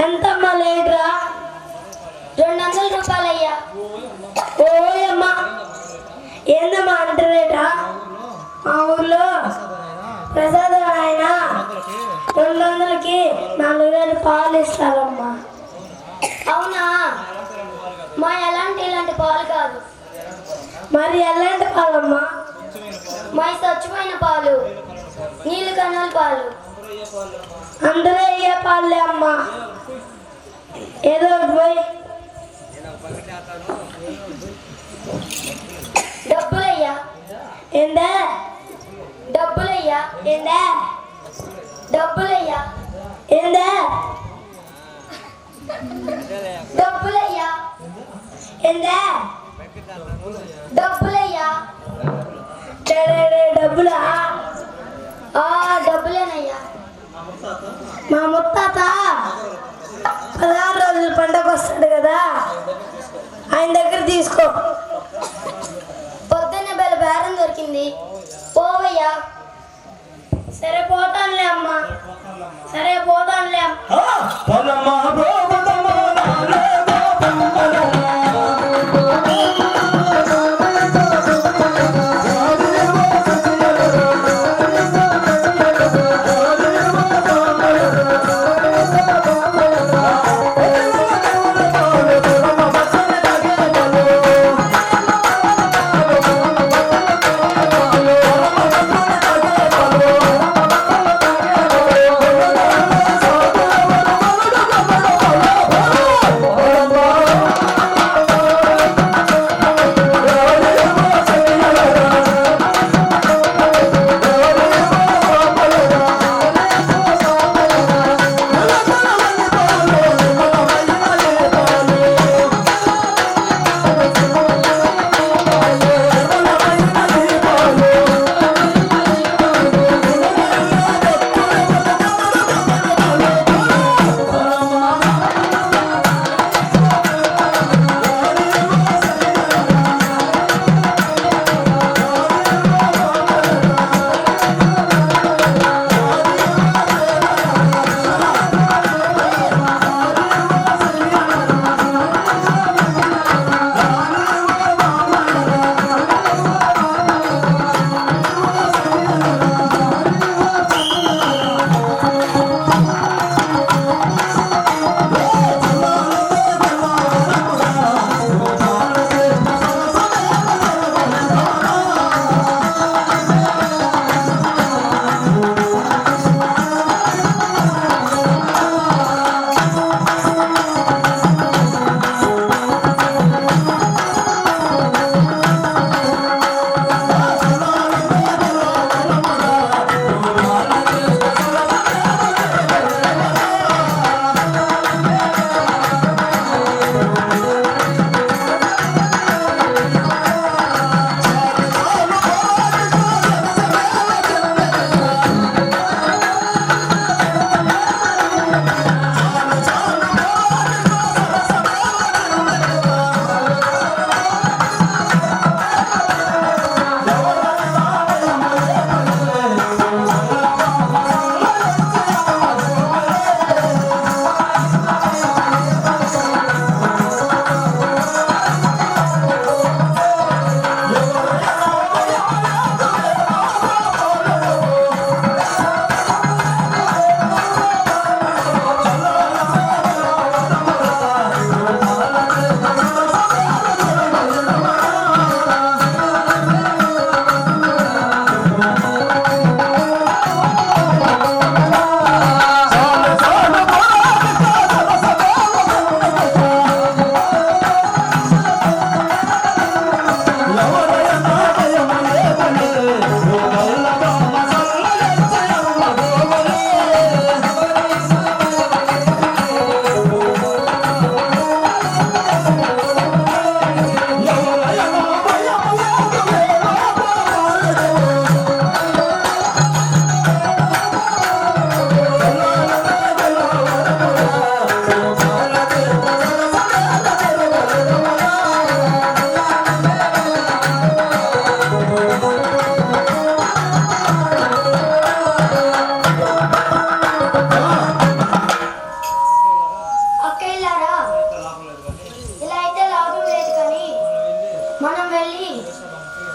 ఎంతమ్మా లేదురా 200 రూపాయలయ్యా. ఓయమ్మా ఏందమ్మా అంటారేటా? మా ఊర్లో ప్రసాదం ఆయన 200కి 4000 పాలు ఇస్తారమ్మా. అవునా? మా ఇలాంటి పాలు కాదు. మరి ఎలాంటి పాలమ్మా? మా స్వచ్ఛమైన పాలు, నీళ్ళు కన్నాల పాలు. అందరూ అయ్యే పాలే అమ్మా. ఏదో పోయి డబ్బులయ్యా. ఏందా డబ్బులయ్యా? ఏందా డబ్బులయ్యా? ఏందా డబ్బులయ్యా? ఏందా డబ్బులయ్యా? డబ్బులా? డబ్బులేనయ్యా. మా ముత్తాత 16 రోజుల పండగ వస్తాడు కదా, ఆయన దగ్గర తీసుకో. పొద్దున్నే బేరం దొరికింది, పోవయ్యా. సరే పోతానులే అమ్మా. సరే పోతానులే అమ్మా.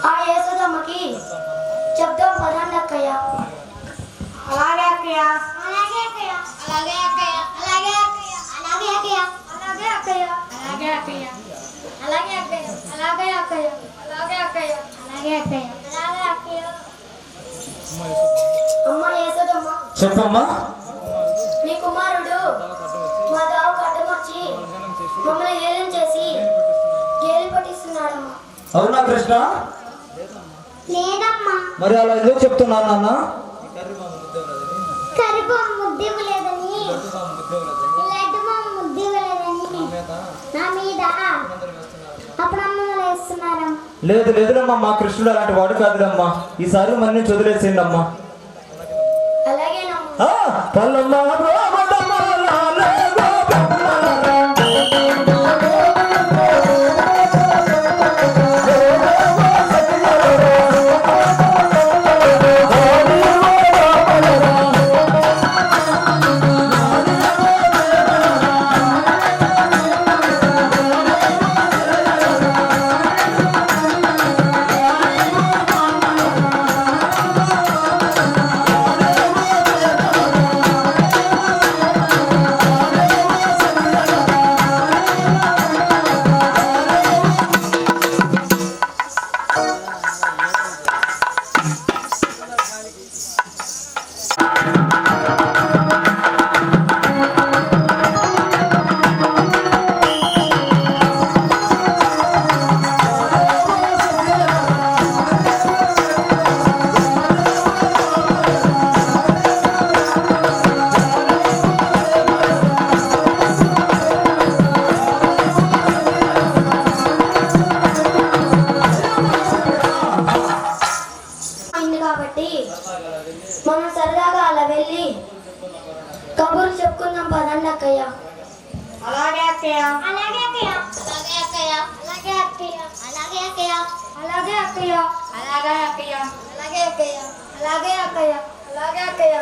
ఆ యేసుదమ్మకి చెప్తాం పదండి అక్కయ్య. అలాగే అక్కయ్య. అలాగే అక్కయ్య. అలాగే అక్కయ్య. అలాగే అక్కయ్య. అలాగే అక్కయ్య. అలాగే అక్కయ్య. అలాగే అక్కయ్య. అలాగే అక్కయ్య. అలాగే అక్కయ్య. అలాగే అక్కయ్య. అలాగే అక్కయ్య. అలాగే అక్కయ్య. అమ్మ యేసుదమ్మ చెప్పమ్మా. నీ కుమారుడు మా దావు కట్టమొచ్చి మమ్మల్ని ఏలం చేసి గేలి పట్టిస్తున్నాడమ్మా. అవునా కృష్ణ? లేదమ్మా. మరి అలా ఎందుకు చెప్తున్నాను నాన్న? కరుపు ముద్దివ్వలేదని లడ్డు ముద్దివ్వలేదని నా మీద అప్పుడమ్మలు వేస్తున్నారా? లేదు లేదులమ్మా, మా కృష్ణుడు అలాంటి వాడు కాదులమ్మా. ఈసారి మన నుంచి వదిలేసేయండి అమ్మా. అలాగేనమ్మా. కాబట్టి మనం సరదాగా అలా వెళ్ళి కబుర్లు చెప్పుకుందాం పదండి అక్కయ్య. అలాగే అక్కయ్య. అలాగే అక్కయ్య. అలాగే అక్కయ్య. అలాగే అక్కయ్య. అలాగే అక్కయ్య. అలాగే అక్కయ్య. అలాగే అక్కయ్య. అలాగే అక్కయ్య. అలాగే అక్కయ్య. అలాగే అక్కయ్య.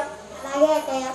అలాగే అక్కయ్య.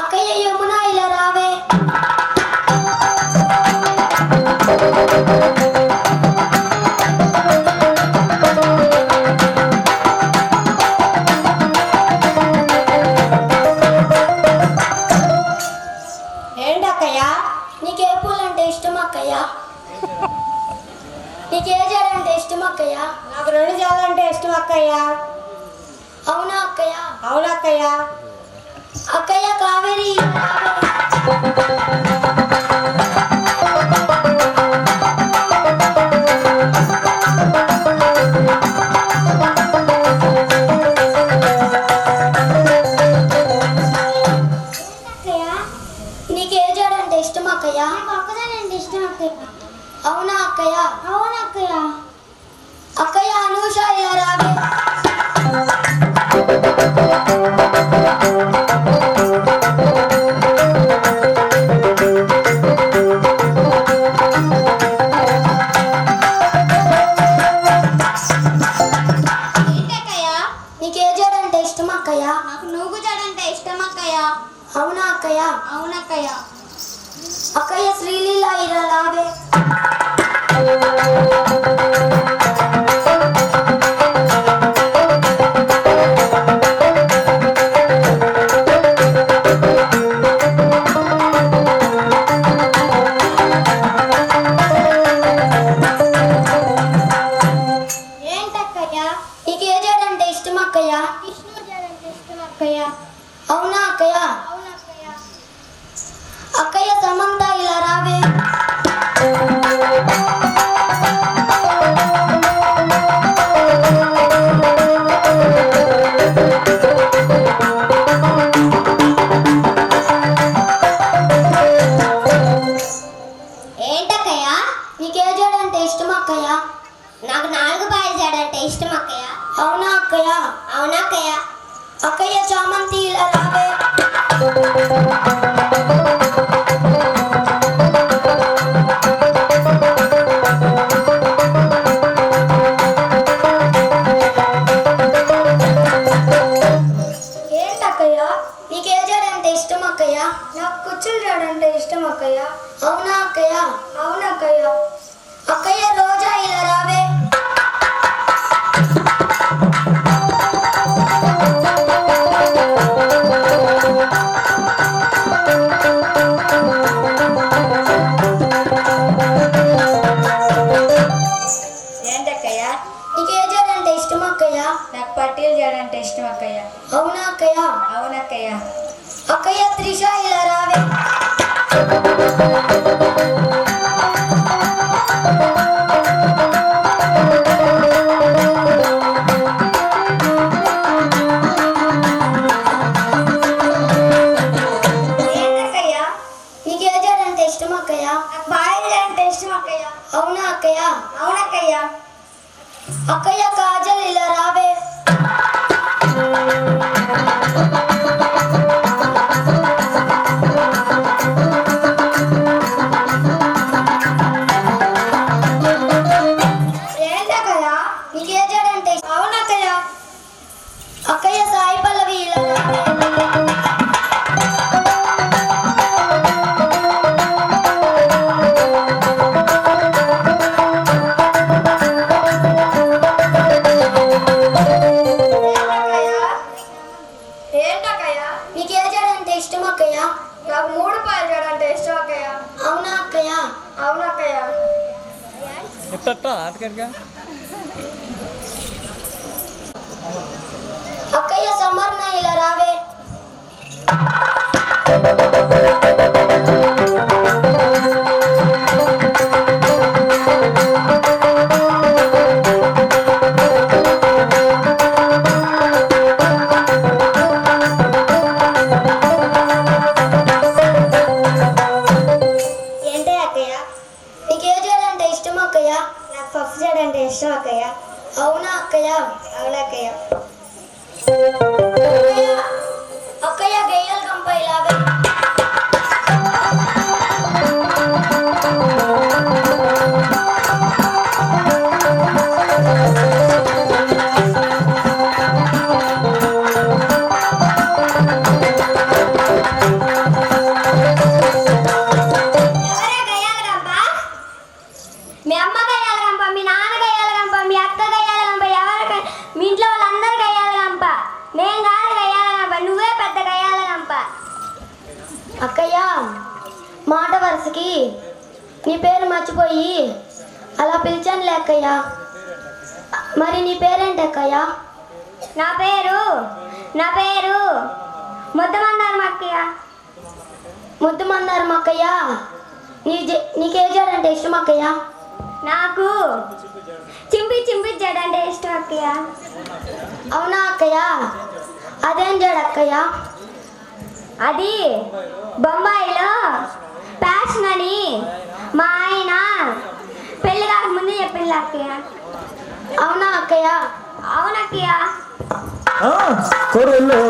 అక్కయ్య యమున ఇలా రావే. ఏంటక్కయ్య? నీకే పూలంటే ఇష్టం అక్కయ్య? నీకే జడంటే ఇష్టం అక్కయ్య? నాకు రెండు జాలంటే ఇష్టం అక్కయ్య. అవునా అక్కయ్య? అవునా అక్కయ్య. అక్కయ్య కావేరి నీకే జడంటే ఇష్టం అక్కయ్య? ఒక్కదానంటే ఇష్టం అక్కయ్య. అవునా అక్కయ్య? అవునా అక్కయ్య. అక్కయ్య అనూష ఇలా రావే. నీకే జడంటే ఇష్టం అక్కయ్య? నాకు నువ్వు జడంటే ఇష్టం అక్కయ్య. అవునా అక్కయ్య? అవునక్కయ్య. అక్కయ్య శ్రీలీల ఇలా రావే. ఏంటక్క నీకు ఏ జడ అంటే ఇష్టం అక్కయ్య? నాకు 4 పాయల జడ అంటే ఇష్టం అక్కయ్య. అవునా అక్కయ్య? అవునా అక్కయ్య? అక్కయ్య చామంతి ఇలా రావే. ఏంటక్కయ్య నీకే జడ అంటే ఇష్టం అక్కయ్య? నాకు కుచ్చుల జడ అంటే ఇష్టం అక్కయ్య. అవునా అక్కయ్య? అవునా అక్కయ్య? అక్కయ్య రోజా ఇలా రావే. ఏంటక్కయ్య? నీకే జడ అంటే ఇష్టం అక్కయ్య? నాకు పట్టీలు జడ అంటే ఇష్టం అక్కయ్య. అవునా అక్కయ్య? అవునక్కయ్య? అక్కయ్య త్రిష ఇలా రావే. ఏంటక్కయ్య? నీకే జడ అంటే ఇష్టం అక్కయ్య? నాకు పాయల జడ అంటే ఇష్టం అక్కయ్య. అవునా అక్కయ్య? అవునక్కయ్య? అక్కయ్య కాజల్ ఇలా రావే. ఏంటక్కయ్య నీకే జడ అంటే ఇష్టం? అవునక్కయ్య? అక్కయ్య సాయి పల్లవి ఇలా రావే. ఏంటక్కయ్య నీకే జడ అంటే ఇష్టం అక్కయ్య? నాకు 3 పాయల జడ అంటే ఇష్టం అక్కయ్య. అవునా అక్కయ్య? అవునక్కయ్య? అక్కయ్య సమర్ణ ఇలా రావే. ఏంటే అక్కయ్య? నీకే జడ అంటే ఇష్టం అక్కయ్య? నాకు పప్పు జడ అంటే ఇష్టం అక్కయ్య. అవునా అక్కయ్య? అవునక్కయ్య? అక్కయ్య అక్కయ్య గయ్యాల కంప ఇలావే. ఎవరే గయ్యాల గంప? మీ అమ్మ గయ్యాల గంప, మీ నాన్న గయ్యాల గంప, మీ అక్క గయ్యాల గంప, మీ ఇంట్లో వాళ్ళందరూ గయ్యాల గంప. నేను కాదు గయ్యాల గంప, నువ్వే పెద్ద గయ్యాల గంప. అక్కయ్య మాట వరుసకి నీ పేరు మర్చిపోయి అలా పిలిచానులే అక్కయ్య. మరి నీ పేరేంటి అక్కయ్య? నా పేరు ముద్దమందారం అక్కయ్య. ముద్దు మందారం అక్కయ్య. నీకే జడ అంటే ఇష్టం అక్కయ్య? నాకు చింపి జడ అంటే ఇష్టం అక్కయ్య. అవునా అక్కయ్య? అదేం జడ అక్కయ్య? అది బొంబాయిలో ఫ్యాషన్ అని మా ఆయన పెళ్లి కాకముందు చెప్పింది అక్కయ్య. అవునా అక్కయ్య? అవునక్కయ్య? కొరులో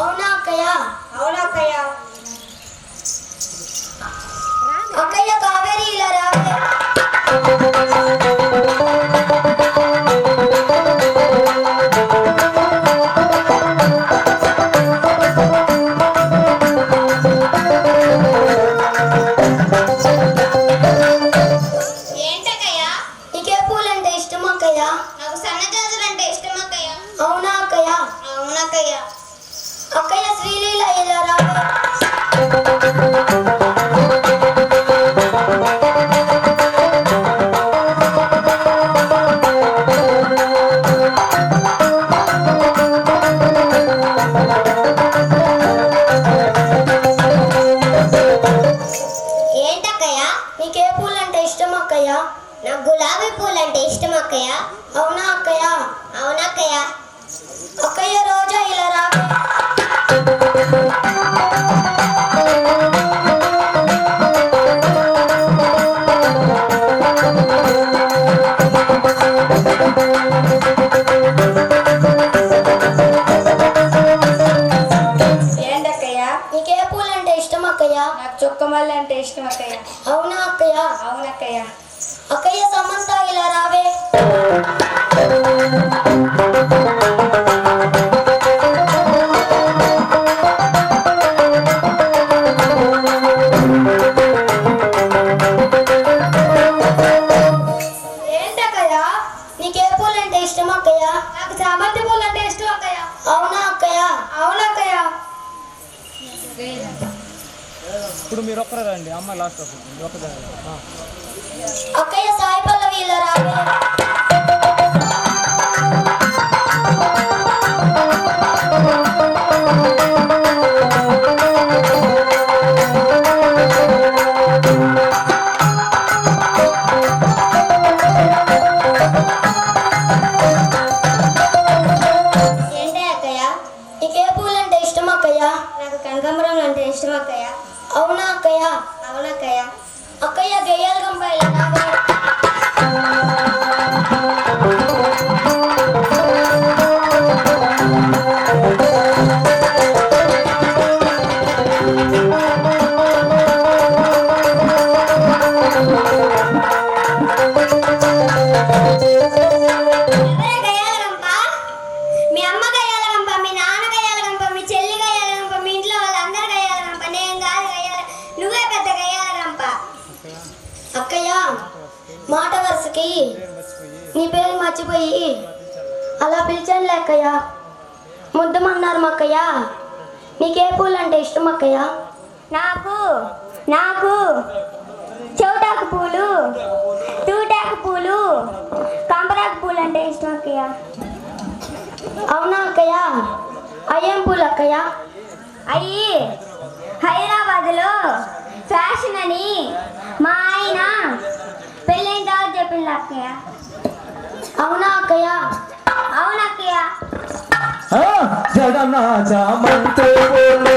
అవునా అక్కయ్య? అవునా అక్కయ్య? అక్కయ్య కావేరి ఇలా రావే. ఏంటక్కయ్య? నీకే పూలంటే ఇష్టం అక్కయ్య? నాకు సన్నజాజులు అంటే ఇష్టం అక్కయ్య. అవునా అక్కయ్య? అవునక్కయ్య. అక్కయ్య శ్రీలీల ఇలా రావే. ఏంటక్కయ్య? నీకే పూలంటే ఇష్టం అక్కయ్య? నాకు గులాబీ పూలు అంటే ఇష్టం అక్కయ్య. అవునా అక్కయ్య? అవునక్కయ్య. అక్కయ్య రోజా ఇలా రావే. ఏంటక్కయ్య? నీకే పూలంటే ఇష్టం అక్కయ్య? నాకు చుక్కమల్లి అంటే ఇష్టం అక్కయ్య. అవునా అక్కయ్య? అవునక్కయ్య. అక్కయ్య సమంత ఇలా రావే. ఏంటక్కయ్య? నీకే పూలంటే ఇష్టం అక్కయ్య? నాకు చామంతి పూలు అంటే ఇష్టం అక్కయ్య. అవునా అక్కయ్య? అవునక్కయ్య. ఇప్పుడు మీరు ఒక్కరే రండి, అమ్మాయి లాస్ట్ ఒక్కదే. అక్కయ్య సాయి పల్లవి ఇలా రావే. ఏంటి అక్కయ్య? నీకే పూలంటే ఇష్టం అక్కయ్య? నాకు కనకాంబరం అంటే ఇష్టం అక్కయ్య. అవునా అక్కయ్య? అవునక్కయ్య. అక్కయ్య గయ్యాల గంప ఇలా రావే. ఎవరే గయ్యాలగంప? మీ అమ్మ గయ్యాలగంప, మీ నాన్న గయ్యాలగంప, మీ చెల్లి గయ్యాలగంప, మీ ఇంట్లో వాళ్ళందరూ గయ్యాలగంప. నేను కాదు గయ్యాల, నువ్వే పెద్ద గయ్యాలగంప. అక్కయ్య మాట వరుసకి నీ పేరు మర్చిపోయి అలా పిలిచాను అక్కయ్య. ముద్దమన్నారు అక్కయ్య. నీకే పూలు అంటే ఇష్టం అక్కయ్య? నాకు నాకు చౌటాకు పూలు, తూటాకు పూలు, కంపరాకు పూలు అంటే ఇష్టం అక్కయ్య. అవునా అక్కయ్య? అయ్యేం పూలు అక్కయ్య? అయ్యి హైదరాబాద్లో ఫ్యాషన్ అని మా ఆయన పెళ్ళైన తర్వాత చెప్పింది అక్కయ్య. అవునా అక్కయ్య? అవునక్కయ్య. జగన్నా చామంతి పూలు